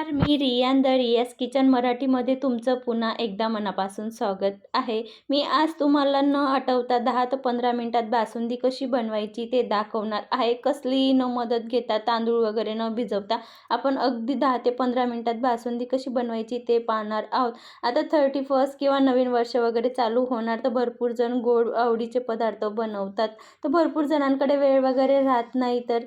नमस्कार, मी रियान द रियाज किचन मराठीमध्ये तुमचं पुन्हा एकदा मनापासून स्वागत आहे। मी आज तुम्हाला न आठवता 10 ते 15 मिनिटात बासुंदी कशी बनवायची ते दाखवणार आहे। कसलीही न मदत घेता, तांदूळ वगैरे न भिजवता आपण अगदी 10 ते 15 मिनिटात बासुंदी कशी बनवायची ते पाहणार आहोत। आता 31st किंवा नवीन वर्ष वगैरे चालू होणार, तर भरपूर जण गोड आवडीचे पदार्थ बनवतात। तर भरपूर जणांकडे वेळ वगैरे राहत नाही, तर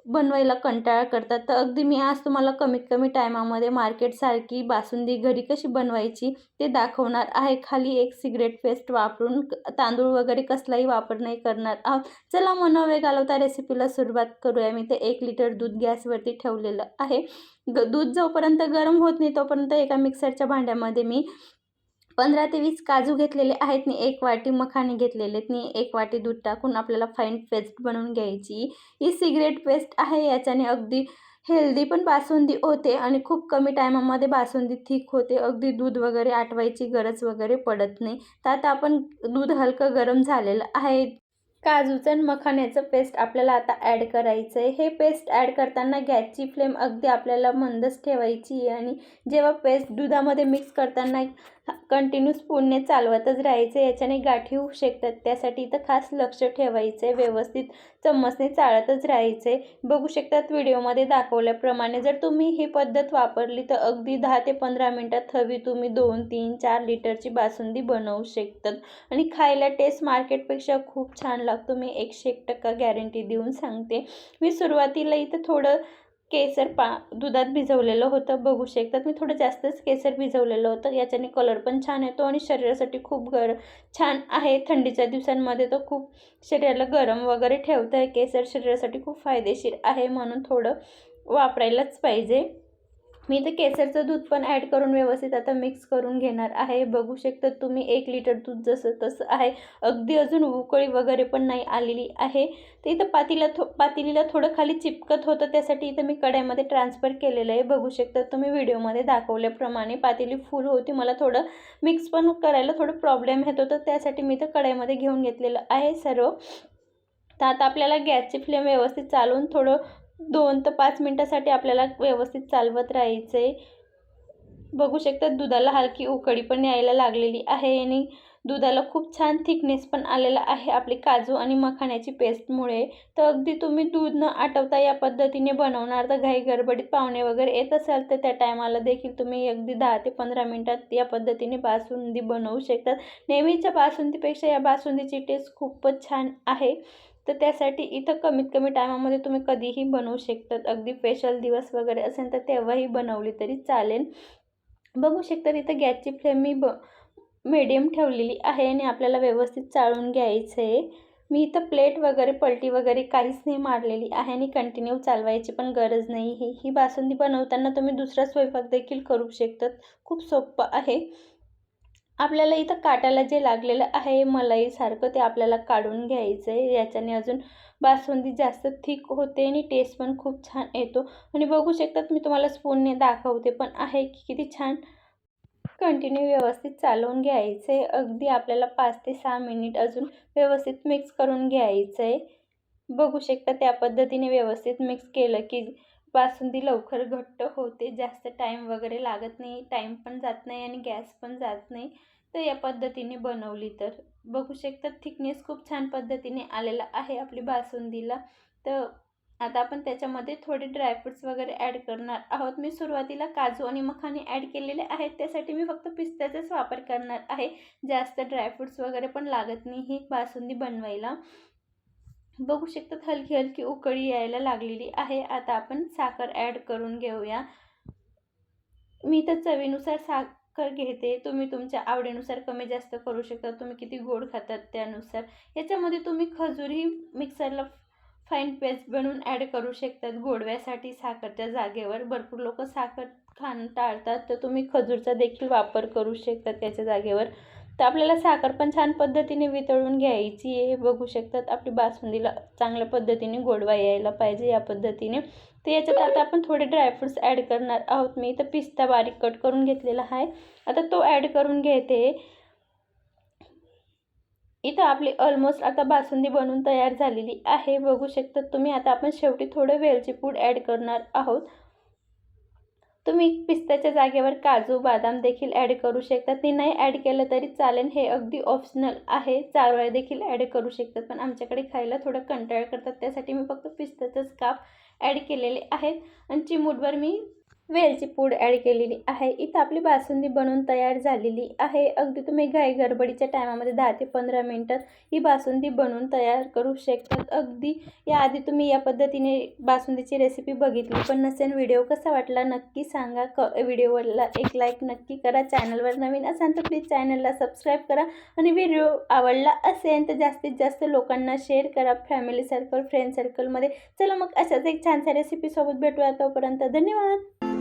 बनवायला कंटाळा करतात। तर अगदी मी आज तुम्हाला कमीत कमी टायमामध्ये मार्केटसारखी बासुंदी घरी कशी बनवायची ते दाखवणार आहे। खाली एक सिगरेट पेस्ट वापरून तांदूळ वगैरे कसलाही वापर नाही करणार आहोत। चला मग न वेळ घालवता रेसिपीला सुरुवात करूया। मी ते 1 लिटर दूध गॅसवरती ठेवलेलं आहे। दूध जोपर्यंत गरम होत नाही तोपर्यंत एका मिक्सरच्या भांड्यामध्ये मी 15 ते 20 काजू घेतलेले आहेत आणि 1 वाटी मखाने घेतलेले आहेत आणि 1 वाटी दूध टाकून आपल्याला फाईन पेस्ट बनवून घ्यायची। ही सिगरेट पेस्ट आहे, याच्याने अगदी हेल्दी पण बासुंदी होते आणि खूप कमी टायमामध्ये बासुंदी थिक होते। अगदी दूध वगैरे आटवायची गरज वगैरे पडत नाही। तर आता आपण दूध हलकं गरम झालेलं आहे। काजूचं आणि मखाण्याचं पेस्ट आपल्याला आता ॲड करायचं आहे। हे पेस्ट ॲड करताना गॅसची फ्लेम अगदी आपल्याला मंदच ठेवायची आहे आणि जेव्हा पेस्ट दुधामध्ये मिक्स करताना कंटिन्यू स्पूनने चालवतच राहायचं। याच्याने गाठी होऊ शकतात, त्यासाठी इथं खास लक्ष ठेवायचं आहे। व्यवस्थित चम्मचने चाळतच राहायचं आहे। बघू शकतात व्हिडिओमध्ये दाखवल्याप्रमाणे जर तुम्ही ही पद्धत वापरली तर अगदी 10 ते 15 मिनिटात हवी तुम्ही 2, 3, 4 लिटरची बासुंदी बनवू शकतात आणि खायला टेस्ट मार्केटपेक्षा खूप छान लागतो। मी 101% गॅरंटी देऊन सांगते। मी सुरुवातीला इथं थोडं केसर दुधात भिजवलेलं होतं, बघू शकतात मी थोडं जास्तच केसर भिजवलेलं होतं। याच्याने कलर पण छान येतो आणि शरीरासाठी खूप छान आहे। थंडीच्या दिवसांमध्ये तर खूप शरीराला गरम वगैरे ठेवतं आहे केसर, शरीरासाठी खूप फायदेशीर आहे, म्हणून थोडं वापरायलाच पाहिजे। मी तर केसरचं दूध पण ॲड करून व्यवस्थित आता मिक्स करून घेणार आहे। बघू शकता तुम्ही 1 लिटर दूध जसं तसं आहे, अगदी अजून उकळी वगैरे पण नाही आलेली आहे। तर इथं पातेलीला थोडं खाली चिपकत होतं, त्यासाठी इथं मी कढईमध्ये ट्रान्सफर केलेलं आहे। बघू शकता तुम्ही व्हिडिओमध्ये दाखवल्याप्रमाणे पातेली फुल होती, मला थोडं मिक्स पण करायला थोडं प्रॉब्लेम येत होतं, त्यासाठी मी इथं कढईमध्ये घेऊन घेतलेलं आहे सर्व। तर आता आपल्याला गॅसची फ्लेम व्यवस्थित चालवून थोडं 2 ते 5 मिनिटासाठी आपल्याला व्यवस्थित चालवत राहायचं आहे। बघू शकता दुधाला हलकी उकळी पण यायला लागलेली आहे आणि दुधाला खूप छान थिकनेस पण आलेला आहे आपली काजू आणि मखाण्याची पेस्टमुळे। तर अगदी तुम्ही दूध न आटवता या पद्धतीने बनवणार, तर घाई गडबडीत पाहुणे वगैरे येत असाल तर त्या टायमाला देखील तुम्ही अगदी 10 ते 15 मिनिटात या पद्धतीने बासुंदी बनवू शकतात। नेहमीच्या बासुंदीपेक्षा या बासुंदीची टेस्ट खूपच छान आहे। तर त्यासाठी इथं कमीत कमी टायमामध्ये तुम्ही कधीही बनवू शकतात। अगदी स्पेशल दिवस वगैरे असेल तर तेव्हाही बनवली तरी चालेल। बघू शकता इथं गॅसची फ्लेम मी मीडियम ठेवलेली आहे आणि आपल्याला व्यवस्थित चाळून घ्यायचं आहे। मी इथं प्लेट वगैरे पलटी वगैरे काहीच नाही मारलेली आहे आणि कंटिन्यू चालवायची पण गरज नाही। ही बासुंदी बनवताना तुम्ही दुसरा स्वयंपाक देखील करू शकतात, खूप सोपं आहे। आपल्याला इथं काटाला जे लागलेलं आहे मलाईसारखं, ते आपल्याला काढून घ्यायचं आहे। याच्याने अजून बासुंदी जास्त थिक होते आणि टेस्ट पण खूप छान येतो आणि बघू शकतात मी तुम्हाला स्पूनने दाखवते पण आहे की किती छान। कंटिन्यू व्यवस्थित चालवून घ्यायचं आहे। अगदी आपल्याला 5 ते 6 मिनिट अजून व्यवस्थित मिक्स करून घ्यायचं आहे। बघू शकता त्या पद्धतीने व्यवस्थित मिक्स केलं की बासुंदी लवकर घट्ट होते, जास्त टाईम वगैरे लागत नाही, टाईम पण जात नाही आणि गॅस पण जात नाही। तर या पद्धतीने बनवली तर बघू शकता थिकनेस खूप छान पद्धतीने आलेला आहे आपली बासुंदीला। तर आता आपण त्याच्यामध्ये थोडे ड्रायफ्रुट्स वगैरे ॲड करणार आहोत। मी सुरुवातीला काजू आणि मखाने ॲड केलेले आहेत, त्यासाठी मी फक्त पिस्त्याचाच वापर करणार आहे। जास्त ड्रायफ्रुट्स वगैरे पण लागत नाही ही बासुंदी बनवायला। बघू शकतात हलकी हलकी उकळी यायला लागलेली आहे। आता आपण साखर ॲड करून घेऊया। मी तर चवीनुसार साखर घेते, तुम्ही तुमच्या आवडीनुसार कमी जास्त करू शकता, तुम्ही किती गोड खातात त्यानुसार। याच्यामध्ये तुम्ही खजूरही मिक्सरला फाईन पेस्ट बनवून ॲड करू शकतात गोडव्यासाठी साखरच्या जागेवर। भरपूर लोक साखर खाणं टाळतात, तर तुम्ही खजूरचा देखील वापर करू शकता त्याच्या जागेवर। तर आपल्याला साखर पण छान पद्धतीने वितळून घ्यायची आहे। बघू शकतात आपली बासुंदीला चांगल्या पद्धतीने गोडवा यायला पाहिजे या पद्धतीने। तर याच्यात आता आपण थोडे ड्रायफ्रुट्स ॲड करणार आहोत। मी इथं पिस्ता बारीक कट करून घेतलेला आहे, आता तो ॲड करून घेते। इथं आपली ऑलमोस्ट आता बासुंदी बनवून तयार झालेली आहे, बघू शकता तुम्ही। आता आपण शेवटी थोडं वेलची पूड ॲड करणार आहोत। तुम्ही पिस्त्याच्या जागेवर काजू बदाम देखील ॲड करू शकता. ते नाही ॲड केलं तरी चालेल, हे अगदी ऑप्शनल आहे. चारोळे देखील ॲड करू शकतात, पण आमच्याकडे खायला थोडं कंटाळा करतात, त्यासाठी मी फक्त पिस्त्याचंच काप ॲड केलेले आहेत. आणि चिमूटभर मी वेलची पूड ॲड केलेली आहे. इथं आपली बासुंदी बनवून तयार झालेली आहे. अगदी तुम्ही घाई गडबडीच्या टायमामध्ये 10 ते 15 मिनिटात ही बासुंदी बनवून तयार करू शकतात. अगदी याआधी तुम्ही या पद्धतीने बासुंदीची रेसिपी बघितली पण नसेल, व्हिडिओ कसा वाटला नक्की सांगा. व्हिडिओला एक लाईक नक्की करा. चॅनलवर नवीन असाल तर प्लीज चॅनलला सबस्क्राईब करा. आणि व्हिडिओ आवडला असेल तर जास्तीत जास्त लोकांना शेअर करा, फॅमिली सर्कल, फ्रेंड सर्कलमध्ये. चला मग अशाच एक छानशा रेसिपीसोबत भेटूया. तोपर्यंत धन्यवाद.